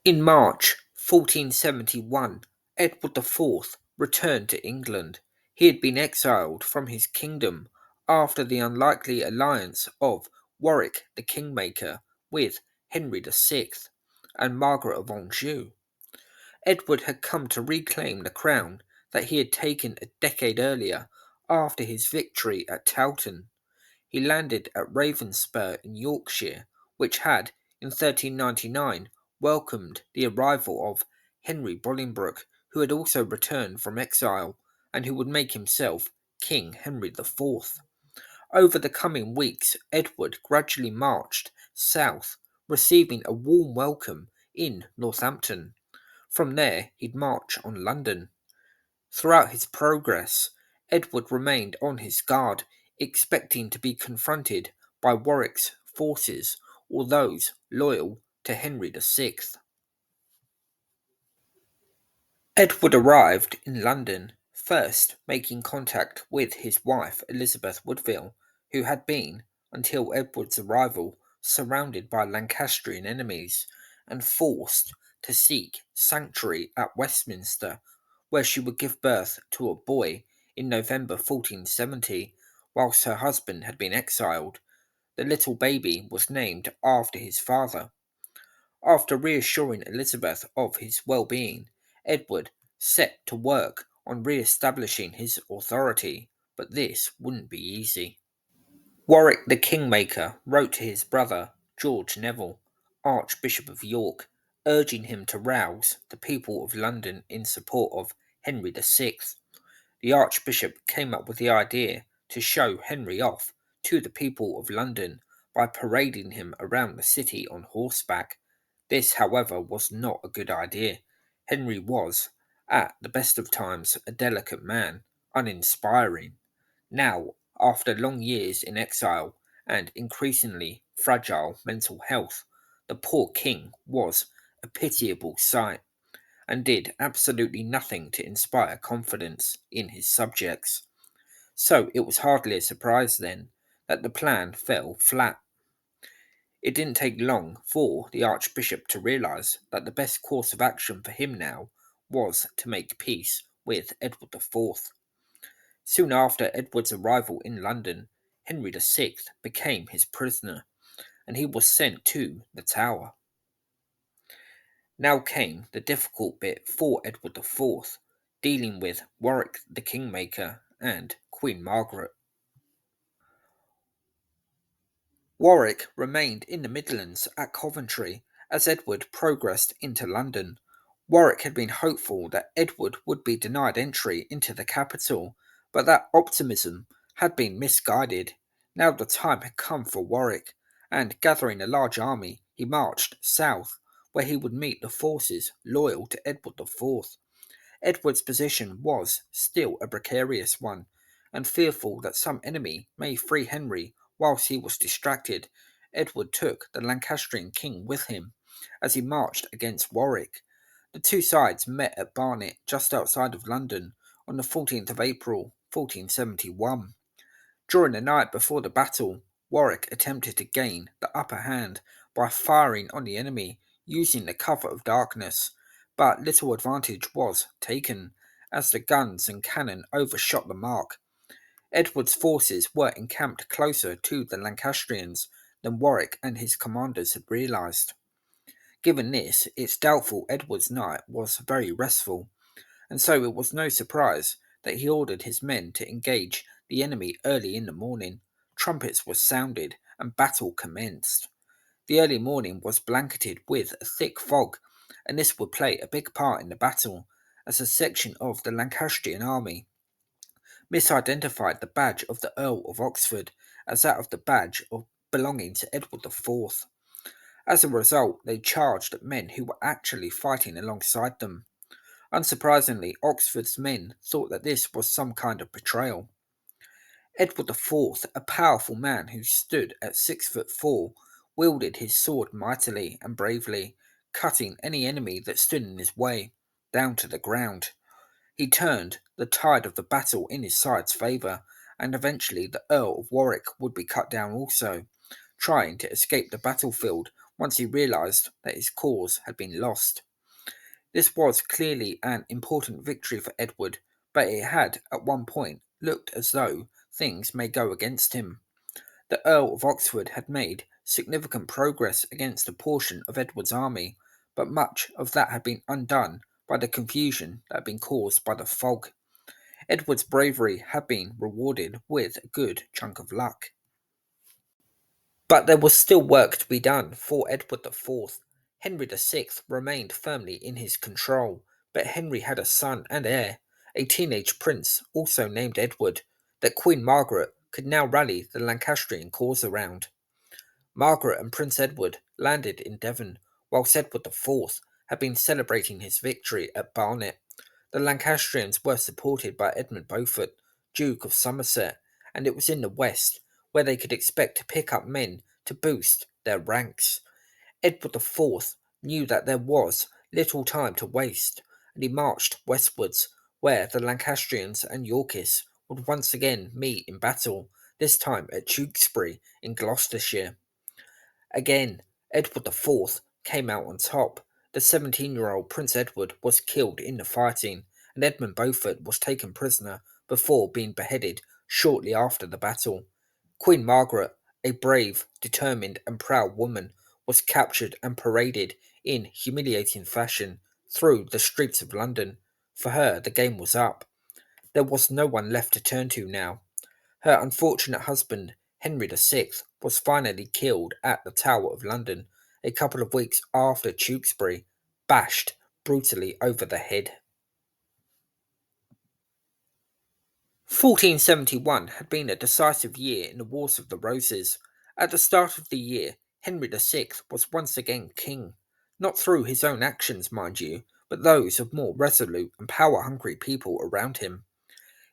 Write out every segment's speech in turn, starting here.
In March 1471, Edward IV returned to England. He had been exiled from his kingdom after the unlikely alliance of Warwick the Kingmaker with Henry VI and Margaret of Anjou. Edward had come to reclaim the crown that he had taken a decade earlier after his victory at Towton. He landed at Ravenspur in Yorkshire, which had, in 1399, welcomed the arrival of Henry Bolingbroke, who had also returned from exile and who would make himself King Henry IV. Over the coming weeks, Edward gradually marched south, receiving a warm welcome in Northampton. From there, he'd march on London. Throughout his progress, Edward remained on his guard, expecting to be confronted by Warwick's forces or those loyal to Henry VI. Edward arrived in London, first making contact with his wife Elizabeth Woodville, who had been, until Edward's arrival, surrounded by Lancastrian enemies and forced to seek sanctuary at Westminster, where she would give birth to a boy in November 1470, whilst her husband had been exiled. The little baby was named after his father. After reassuring Elizabeth of his well-being, Edward set to work on re-establishing his authority, but this wouldn't be easy. Warwick the Kingmaker wrote to his brother, George Neville, Archbishop of York, urging him to rouse the people of London in support of Henry VI. The Archbishop came up with the idea to show Henry off to the people of London by parading him around the city on horseback. This, however, was not a good idea. Henry was, at the best of times, a delicate man, uninspiring. Now, after long years in exile and increasingly fragile mental health, the poor king was a pitiable sight and did absolutely nothing to inspire confidence in his subjects. So it was hardly a surprise then that the plan fell flat. It didn't take long for the Archbishop to realise that the best course of action for him now was to make peace with Edward IV. Soon after Edward's arrival in London, Henry VI became his prisoner, and he was sent to the Tower. Now came the difficult bit for Edward IV, dealing with Warwick the Kingmaker and Queen Margaret. Warwick remained in the Midlands at Coventry as Edward progressed into London. Warwick had been hopeful that Edward would be denied entry into the capital, but that optimism had been misguided. Now the time had come for Warwick, and gathering a large army, he marched south, where he would meet the forces loyal to Edward IV. Edward's position was still a precarious one, and fearful that some enemy may free Henry whilst he was distracted, Edward took the Lancastrian king with him as he marched against Warwick. The two sides met at Barnet, just outside of London, on the 14th of April 1471. During the night before the battle, Warwick attempted to gain the upper hand by firing on the enemy using the cover of darkness, but little advantage was taken, as the guns and cannon overshot the mark. Edward's forces were encamped closer to the Lancastrians than Warwick and his commanders had realised. Given this, it's doubtful Edward's night was very restful, and so it was no surprise that he ordered his men to engage the enemy early in the morning. Trumpets were sounded and battle commenced. The early morning was blanketed with a thick fog, and this would play a big part in the battle, as a section of the Lancastrian army misidentified the badge of the Earl of Oxford as that of the badge of belonging to Edward IV. As a result, they charged at men who were actually fighting alongside them. Unsurprisingly, Oxford's men thought that this was some kind of betrayal. Edward IV, a powerful man who stood at 6'4", wielded his sword mightily and bravely, cutting any enemy that stood in his way down to the ground. He turned the tide of the battle in his side's favour, and eventually the Earl of Warwick would be cut down also, trying to escape the battlefield once he realised that his cause had been lost. This was clearly an important victory for Edward, but it had, at one point, looked as though things may go against him. The Earl of Oxford had made significant progress against a portion of Edward's army, but much of that had been undone by the confusion that had been caused by the fog. Edward's bravery had been rewarded with a good chunk of luck. But there was still work to be done for Edward IV. Henry VI remained firmly in his control, but Henry had a son and heir, a teenage prince also named Edward, that Queen Margaret could now rally the Lancastrian cause around. Margaret and Prince Edward landed in Devon, whilst Edward IV had been celebrating his victory at Barnet. The Lancastrians were supported by Edmund Beaufort, Duke of Somerset, and it was in the west where they could expect to pick up men to boost their ranks. Edward IV knew that there was little time to waste, and he marched westwards, where the Lancastrians and Yorkists would once again meet in battle, this time at Tewkesbury in Gloucestershire. Again, Edward IV came out on top. The 17-year-old Prince Edward was killed in the fighting, and Edmund Beaufort was taken prisoner before being beheaded shortly after the battle. Queen Margaret, a brave, determined, and proud woman, was captured and paraded in humiliating fashion through the streets of London. For her, the game was up. There was no one left to turn to now. Her unfortunate husband, Henry VI, was finally killed at the Tower of London a couple of weeks after Tewkesbury, bashed brutally over the head. 1471 had been a decisive year in the Wars of the Roses. At the start of the year, Henry VI was once again king, not through his own actions, mind you, but those of more resolute and power-hungry people around him.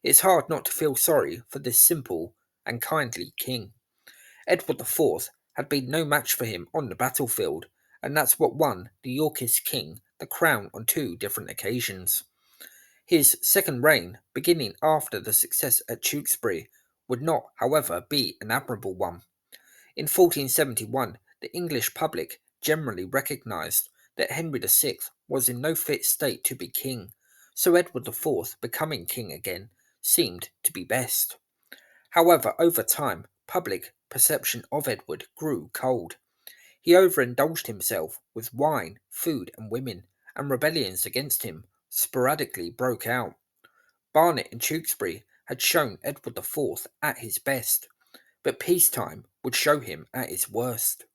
It's hard not to feel sorry for this simple and kindly king. Edward IV had been no match for him on the battlefield, and that's what won the Yorkist king the crown on two different occasions. His second reign, beginning after the success at Tewkesbury, would not, however, be an admirable one. In 1471, the English public generally recognised that Henry VI was in no fit state to be king, so Edward IV becoming king again seemed to be best. However, over time, public perception of Edward grew cold. He overindulged himself with wine, food, and women, and rebellions against him sporadically broke out. Barnet and Tewkesbury had shown Edward IV at his best, but peacetime would show him at his worst.